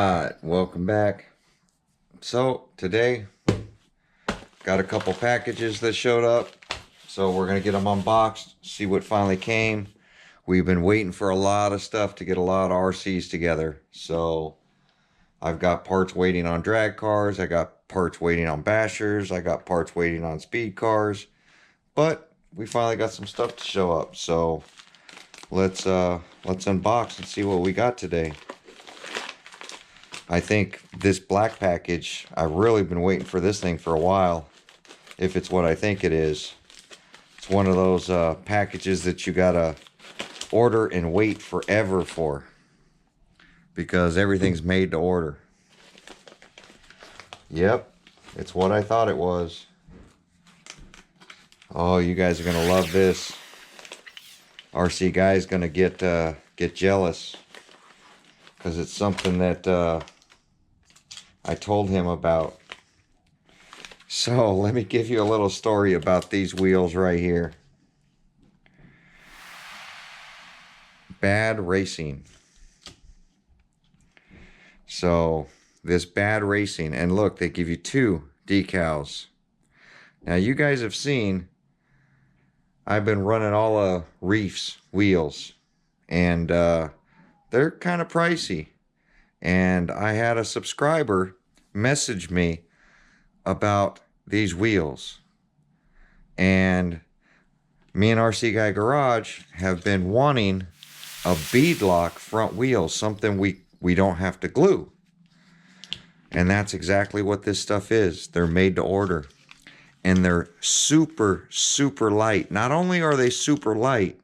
Alright, welcome back. So today got a couple packages that showed up, so we're gonna get them unboxed, see what finally came. We've been waiting for a lot of stuff to get a lot of RCs together, so I've got parts waiting on drag cars, I got parts waiting on bashers, I got parts waiting on speed cars, but we finally got some stuff to show up. So let's unbox and see what we got today. I think this black package, I've really been waiting for this thing for a while, if it's what I think it is. It's one of those packages that you gotta order and wait forever for, because everything's made to order. Yep, it's what I thought it was. Oh, you guys are gonna love this. RC guy's gonna get jealous, because it's something that I told him about. So let me give you a little story about these wheels right here. Bad Racing. So this Bad Racing, and look, they give you two decals. Now you guys have seen I've been running all of Reef's wheels, and they're kind of pricey. And I had a subscriber message me about these wheels, and me and RC Guy Garage have been wanting a beadlock front wheel, something we don't have to glue. And that's exactly what this stuff is. They're made to order, and they're super light. Not only are they super light,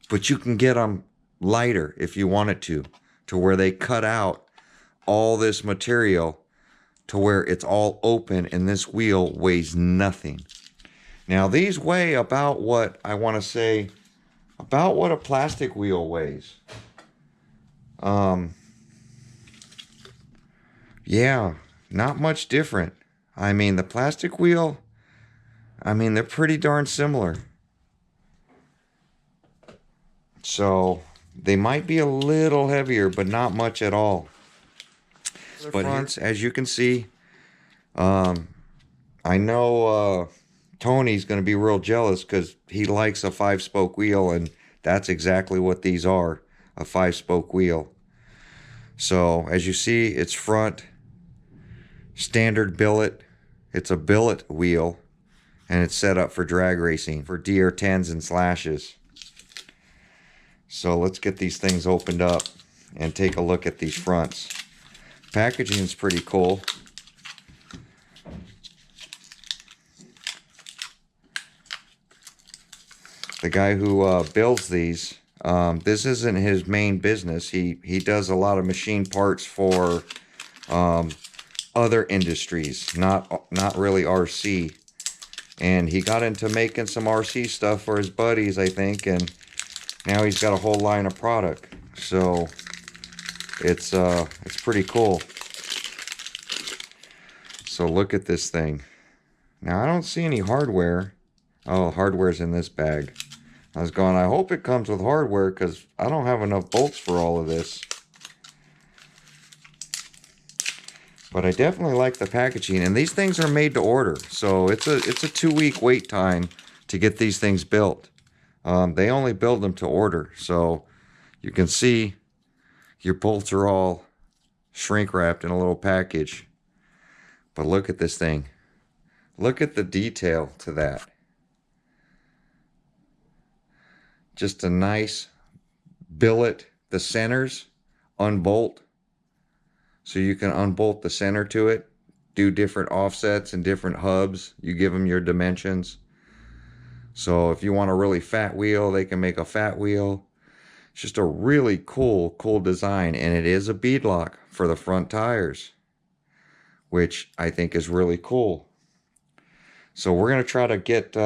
but you can get them lighter if you wanted to where they cut out all this material to where it's all open, and this wheel weighs nothing. Now these weigh about what I want to say, about what a plastic wheel weighs. Yeah, not much different. I mean, the plastic wheel, I mean, they're pretty darn similar. So they might be a little heavier, but not much at all. But fronts, as you can see, I know Tony's going to be real jealous because he likes a 5-spoke wheel, and that's exactly what these are, a 5-spoke wheel. So as you see, it's front standard billet. It's a billet wheel, and it's set up for drag racing, for DR10s and slashes. So let's get these things opened up and take a look at these fronts. Packaging is pretty cool. The guy who builds these, this isn't his main business. He does a lot of machine parts for other industries, not really RC. And he got into making some RC stuff for his buddies, I think, and now he's got a whole line of product. So it's pretty cool. So look at this thing. Now I don't see any hardware. Oh, hardware's in this bag. I was going, I hope it comes with hardware, because I don't have enough bolts for all of this. But I definitely like the packaging, and these things are made to order. So it's a 2-week wait time to get these things built. They only build them to order, so you can see your bolts are all shrink wrapped in a little package. But look at this thing. Look at the detail to that. Just a nice billet. The centers unbolt, so you can unbolt the center to it, do different offsets and different hubs. You give them your dimensions. So if you want a really fat wheel, they can make a fat wheel. It's just a really cool design, and it is a beadlock for the front tires, which I think is really cool. So we're going to try to get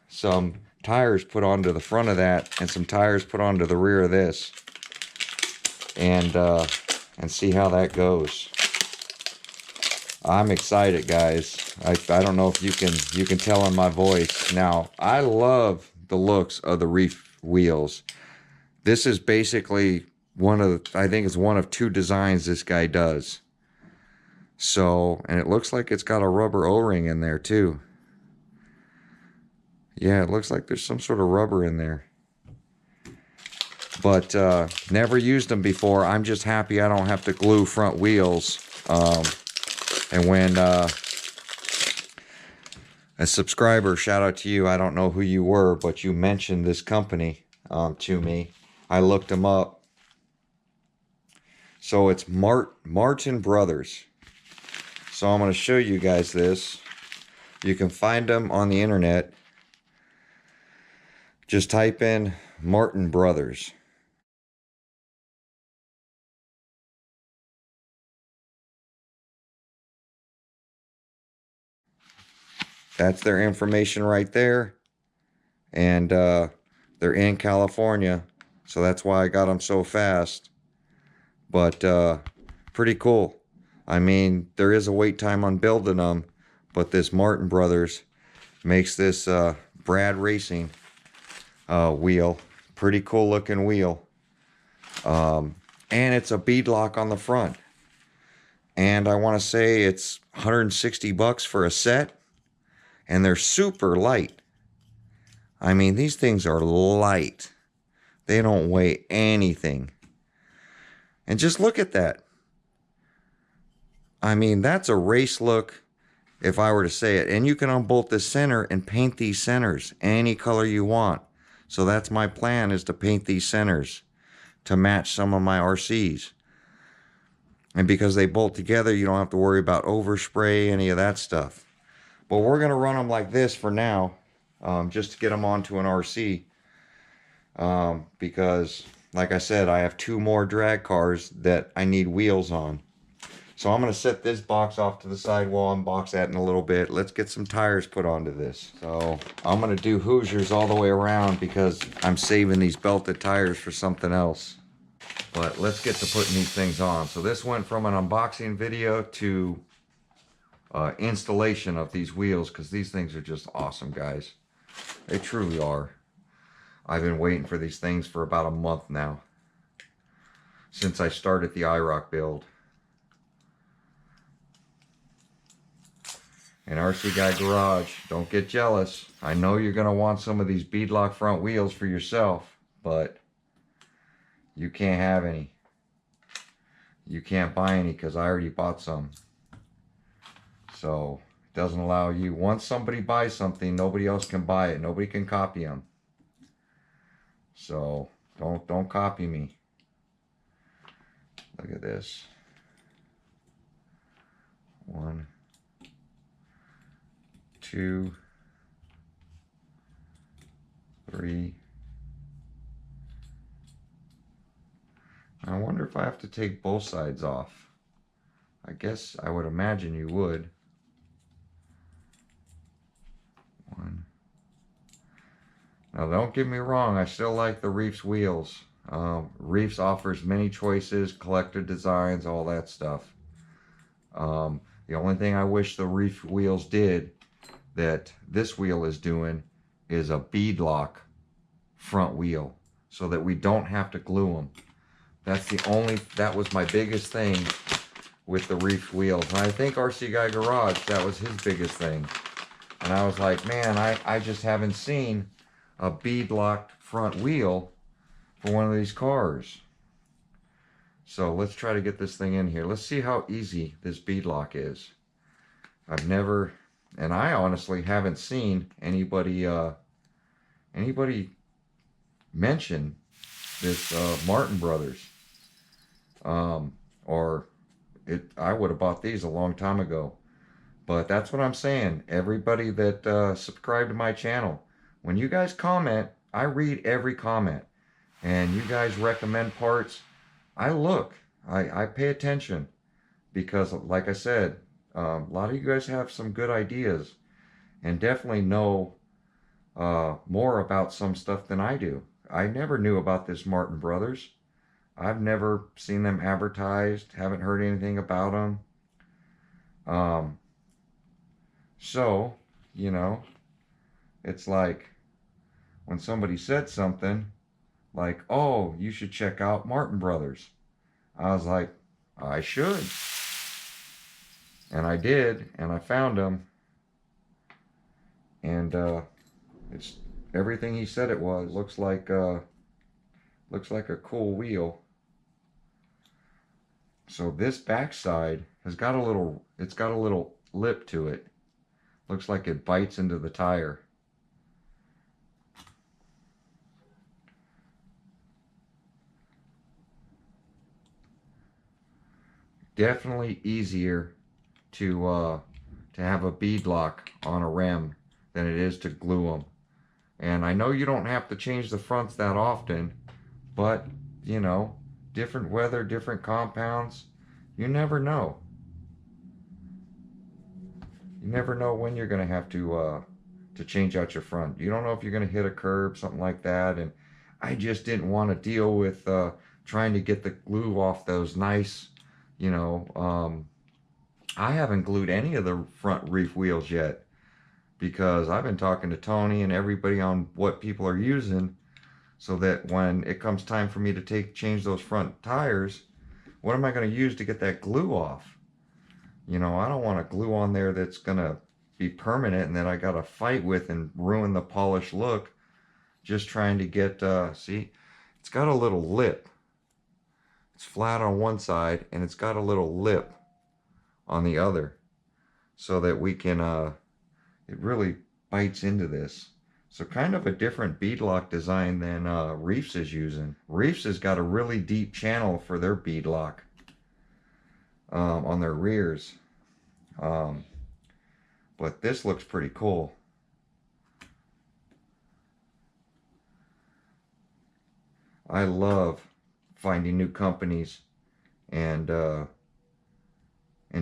some tires put onto the front of that, and some tires put onto the rear of this, and see how that goes. I'm excited, guys. I don't know if you can tell in my voice. Now, I love the looks of the Reef wheels. This is basically I think it's one of two designs this guy does. So, and it looks like it's got a rubber O-ring in there too. Yeah, it looks like there's some sort of rubber in there. But never used them before. I'm just happy I don't have to glue front wheels. And when a subscriber, shout out to you, I don't know who you were, but you mentioned this company to me. I looked them up. So it's Martin Brothers. So I'm going to show you guys this. You can find them on the internet. Just type in Martin Brothers. That's their information right there. And they're in California. So that's why I got them so fast. But pretty cool. I mean, there is a wait time on building them. But this Martin Brothers makes this Brad Racing wheel. Pretty cool looking wheel. And it's a beadlock on the front. And I want to say it's 160 bucks for a set. And they're super light. I mean, these things are light. They don't weigh anything. And just look at that. I mean, that's a race look, if I were to say it. And you can unbolt the center and paint these centers any color you want. So that's my plan, is to paint these centers to match some of my RCs. And because they bolt together, you don't have to worry about overspray, any of that stuff. But we're going to run them like this for now, just to get them onto an RC. Because, like I said, I have 2 more drag cars that I need wheels on. So I'm going to set this box off to the side. We'll unbox that in a little bit. Let's get some tires put onto this. So I'm going to do Hoosiers all the way around because I'm saving these belted tires for something else. But let's get to putting these things on. So this went from an unboxing video to installation of these wheels, because these things are just awesome, guys. They truly are. I've been waiting for these things for about a month now, since I started the IROC build. And RC Guy Garage, don't get jealous. I know you're going to want some of these beadlock front wheels for yourself, but you can't have any. You can't buy any because I already bought some. So it doesn't allow you. Once somebody buys something, nobody else can buy it. Nobody can copy them. So don't copy me. Look at this. 1, 2, 3. I wonder if I have to take both sides off. I guess I would imagine you would. 1. Now don't get me wrong, I still like the Reefs wheels. Reefs offers many choices, collector designs, all that stuff. The only thing I wish the Reef wheels did that this wheel is doing is a beadlock front wheel, so that we don't have to glue them. That was my biggest thing with the Reef wheels. And I think RC Guy Garage, that was his biggest thing. And I was like, man, I just haven't seen a beadlocked front wheel for one of these cars. So let's try to get this thing in here. Let's see how easy this beadlock is. I've never, and I honestly haven't seen anybody mention this Martin Brothers. I would have bought these a long time ago. But that's what I'm saying. Everybody that subscribed to my channel, when you guys comment, I read every comment. And you guys recommend parts, I look. I pay attention. Because, like I said, a lot of you guys have some good ideas. And definitely know more about some stuff than I do. I never knew about this Martin Brothers. I've never seen them advertised. Haven't heard anything about them. So, you know, it's like when somebody said something, like, oh, you should check out Martin Brothers. I was like, I should. And I did, and I found them. And it's everything he said it was. Looks like a cool wheel. So this backside has got a little, it's got a little lip to it. Looks like it bites into the tire. Definitely easier to have a beadlock on a rim than it is to glue them. And I know you don't have to change the fronts that often, but you know, different weather, different compounds, you never know. You never know when you're going to have to change out your front. You don't know if you're going to hit a curb, something like that. And I just didn't want to deal with trying to get the glue off those nice, you know, I haven't glued any of the front reef wheels yet because I've been talking to Tony and everybody on what people are using so that when it comes time for me to change those front tires, what am I going to use to get that glue off? You know, I don't want a glue on there that's going to be permanent and then I got to fight with and ruin the polished look just trying to get, see, it's got a little lip. It's flat on one side and it's got a little lip on the other so that we can, it really bites into this. So kind of a different beadlock design than Reefs is using. Reefs has got a really deep channel for their beadlock on their rears. But this looks pretty cool. I love finding new companies and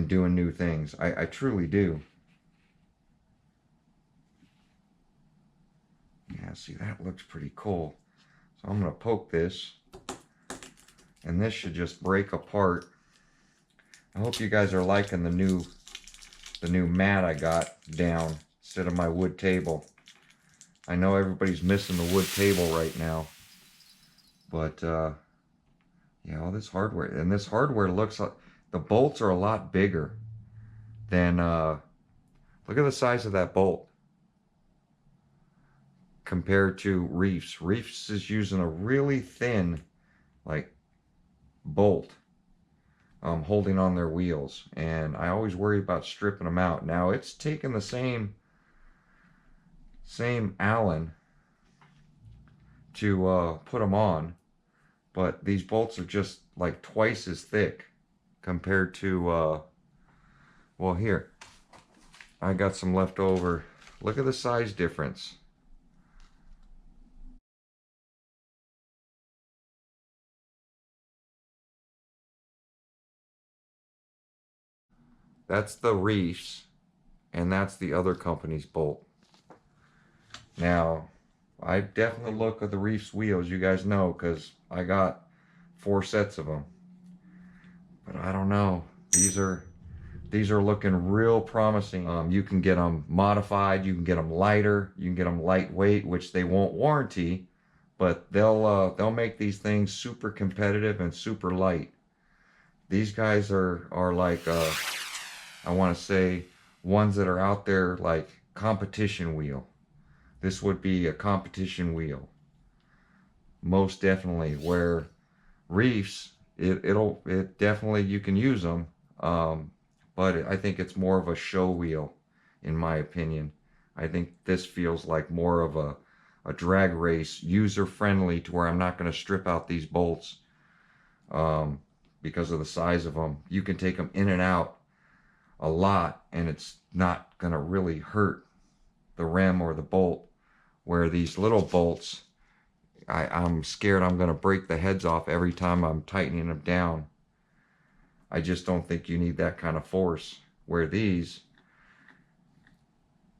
doing new things. I truly do. Yeah, see, that looks pretty cool. So I'm going to poke this, and this should just break apart. I hope you guys are liking the new mat I got down instead of my wood table. I know everybody's missing the wood table right now, but yeah, all this hardware, and this hardware looks like the bolts are a lot bigger than look at the size of that bolt compared to Reefs. Reefs is using a really thin like bolt holding on their wheels, and I always worry about stripping them out. Now it's taken the same Allen to put them on, but these bolts are just like twice as thick compared to well, here I got some left over. Look at the size difference. That's the Reefs, and that's the other company's bolt. Now, I definitely look at the Reefs wheels, you guys know, because I got 4 sets of them. But I don't know. These are looking real promising. You can get them modified, you can get them lighter, you can get them lightweight, which they won't warranty, but they'll make these things super competitive and super light. These guys are like I want to say ones that are out there like competition wheel. This would be a competition wheel. Most definitely. Where Reefs, it definitely, you can use them. But I think it's more of a show wheel, in my opinion. I think this feels like more of a drag race, user friendly, to where I'm not going to strip out these bolts because of the size of them. You can take them in and out a lot and it's not going to really hurt the rim or the bolt, where these little bolts, I'm scared I'm going to break the heads off every time I'm tightening them down. I just don't think you need that kind of force. Where these,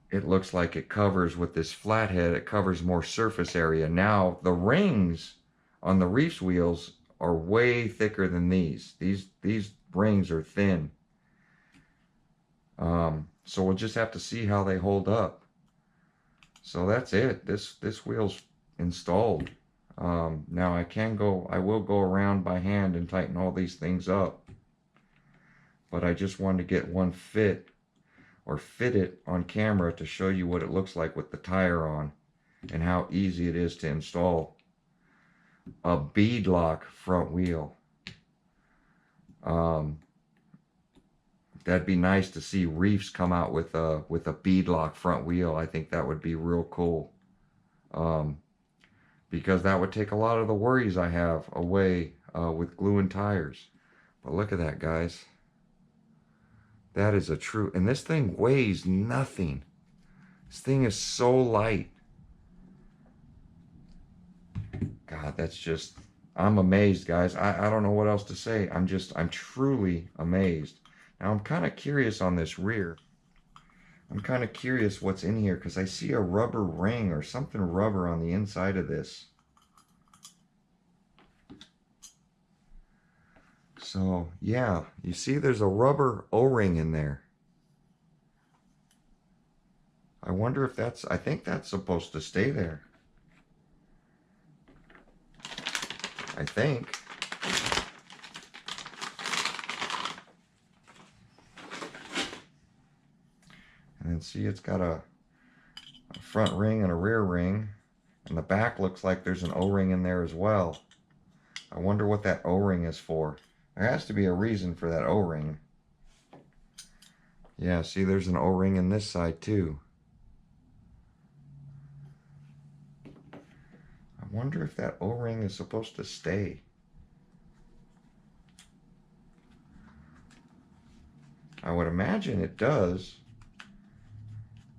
it looks like it covers, with this flathead, it covers more surface area. Now the rings on the Reefs wheels are way thicker than these. These rings are thin. So we'll just have to see how they hold up. So that's it. This wheel's installed. Now I will go around by hand and tighten all these things up, but I just wanted to get one fit it on camera to show you what it looks like with the tire on and how easy it is to install a beadlock front wheel. That'd be nice to see reefs come out with a beadlock front wheel. I think that would be real cool. Because that would take a lot of the worries I have away with gluing tires. But look at that, guys. That is a true, and this thing weighs nothing. This thing is so light. God, that's just, I'm amazed, guys. I don't know what else to say. I'm truly amazed. Now, I'm kind of curious on this rear. I'm kind of curious what's in here because I see a rubber ring or something rubber on the inside of this. So, yeah, you see there's a rubber O-ring in there. I wonder if that's, I think that's supposed to stay there. I think. And then see, it's got a front ring and a rear ring. And the back looks like there's an O-ring in there as well. I wonder what that O-ring is for. There has to be a reason for that O-ring. Yeah, see, there's an O-ring in this side too. I wonder if that O-ring is supposed to stay. I would imagine it does.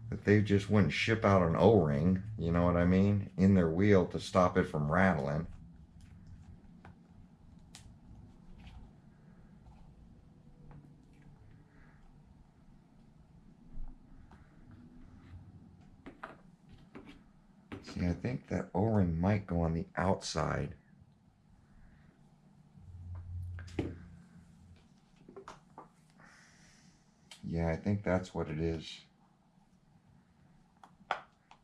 That they just wouldn't ship out an O-ring, you know what I mean, in their wheel to stop it from rattling. See, I think that O-ring might go on the outside. Yeah, I think that's what it is.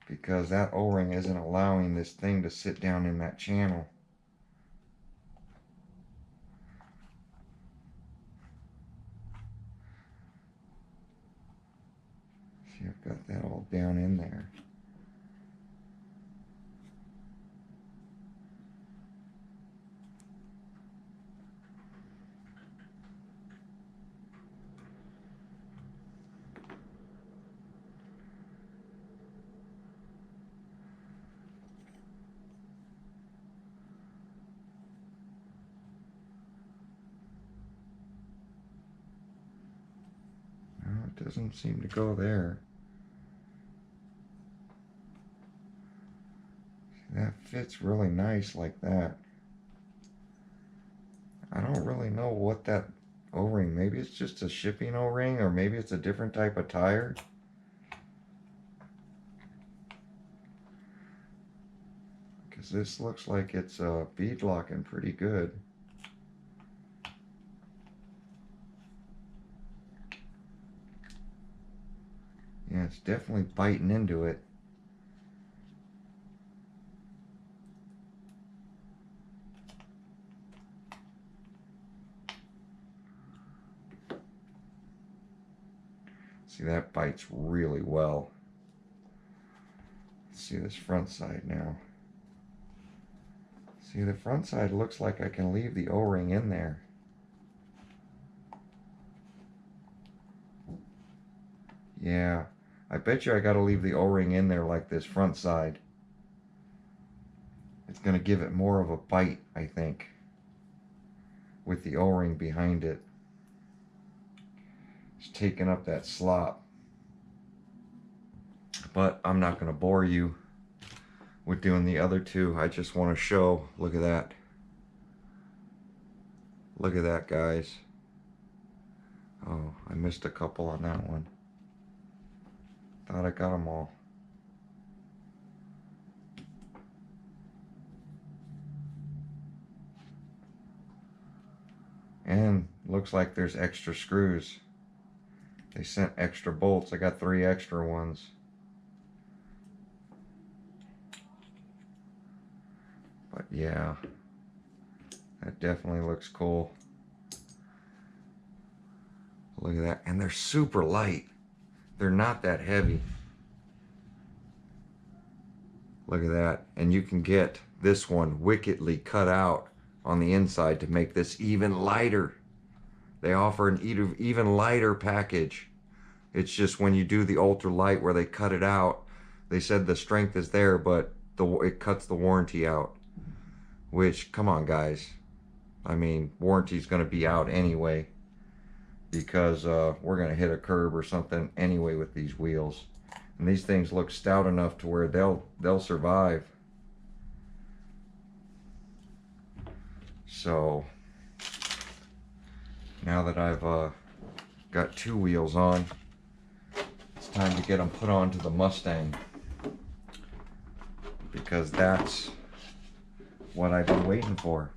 Because that O-ring isn't allowing this thing to sit down in that channel. See, I've got that all down in there. It doesn't seem to go there. That fits really nice like that. I don't really know what that O-ring, maybe it's just a shipping O-ring or maybe it's a different type of tire. Because this looks like it's beadlocking pretty good. Yeah, it's definitely biting into it. See, that bites really well. Let's see this front side now. See, the front side looks like I can leave the O-ring in there. Yeah, I bet you I gotta leave the O-ring in there like this front side. It's gonna give it more of a bite, I think, with the O-ring behind it. It's taking up that slop. But I'm not gonna bore you with doing the other two. I just want to show, look at that. Look at that, guys. Oh, I missed a couple on that one. Thought I got them all. And looks like there's extra screws. They sent extra bolts. I got 3 extra ones. But yeah, that definitely looks cool. Look at that. And they're super light. They're not that heavy. Look at that. And you can get this one wickedly cut out on the inside to make this even lighter. They offer an even lighter package. It's just when you do the ultra light where they cut it out, they said the strength is there, but it cuts the warranty out. Which, come on guys. I mean, warranty's going to be out anyway, because we're going to hit a curb or something anyway with these wheels. And these things look stout enough to where they'll survive. So now that I've got two wheels on, it's time to get them put onto the Mustang, because that's what I've been waiting for.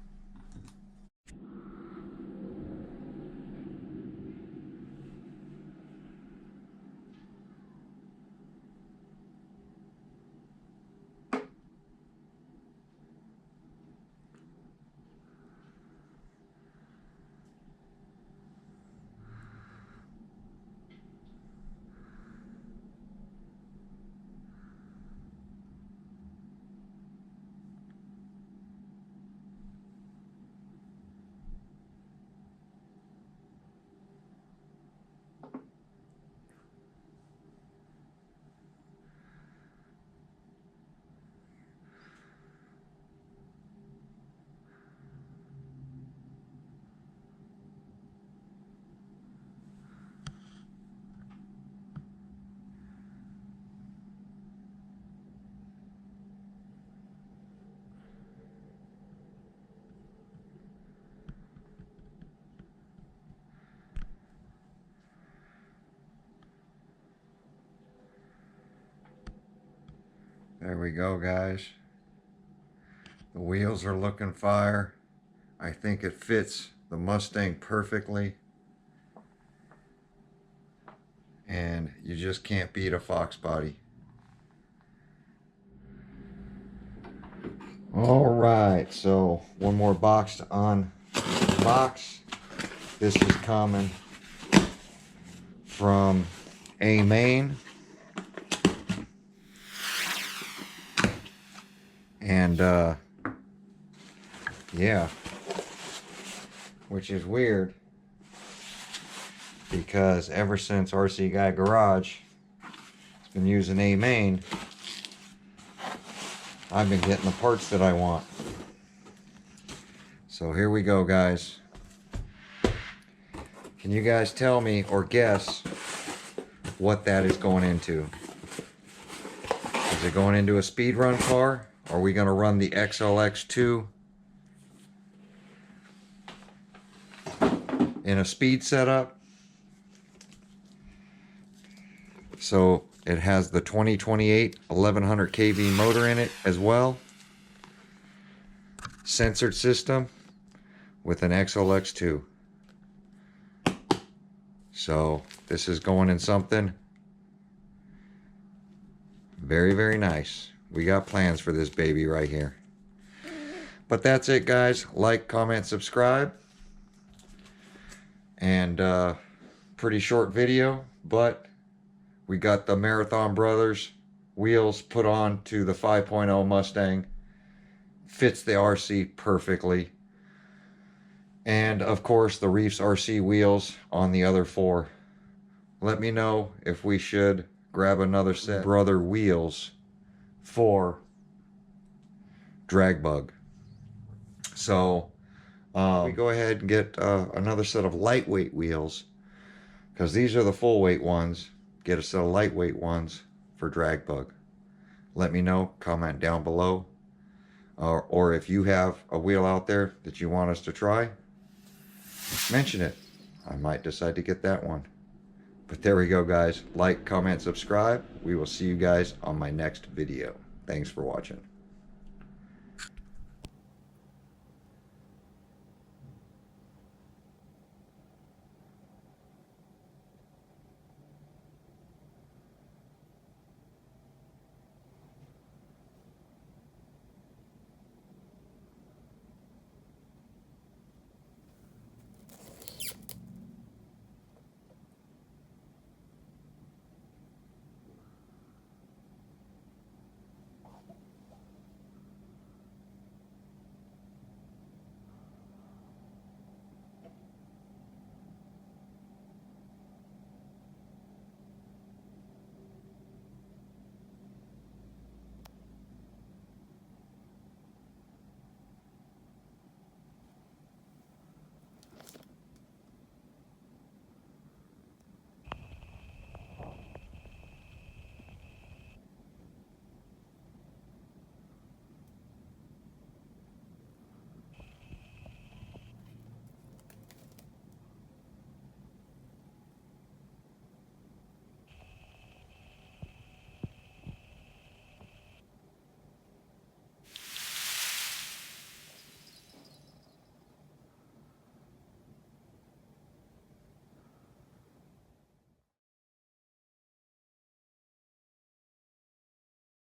There we go, guys. The wheels are looking fire. I think it fits the Mustang perfectly. And you just can't beat a Fox body. All right, so one more box to unbox. This is coming from A-Main. And yeah, which is weird, because ever since RC Guy Garage has been using A-Main, I've been getting the parts that I want. So here we go, guys. Can you guys tell me or guess what that is going into? Is it going into a speed run car? Are we going to run the XLX2 in a speed setup? So it has the 2028 1100 kV motor in it as well. Censored system with an XLX2. So this is going in something very, very nice. We got plans for this baby right here. But that's it, guys. Like, comment, subscribe. And pretty short video, but we got the Marathon Brothers wheels put on to the 5.0 Mustang. Fits the RC perfectly. And of course the Reefs RC wheels on the other four. Let me know if we should grab another set of brother wheels for Drag Bug. So we go ahead and get another set of lightweight wheels, because these are the full weight ones. Get a set of lightweight ones for Drag Bug. Let me know, comment down below, or if you have a wheel out there that you want us to try, mention it. I might decide to get that one. But there we go, guys. Like, comment, subscribe. We will see you guys on my next video. Thanks for watching.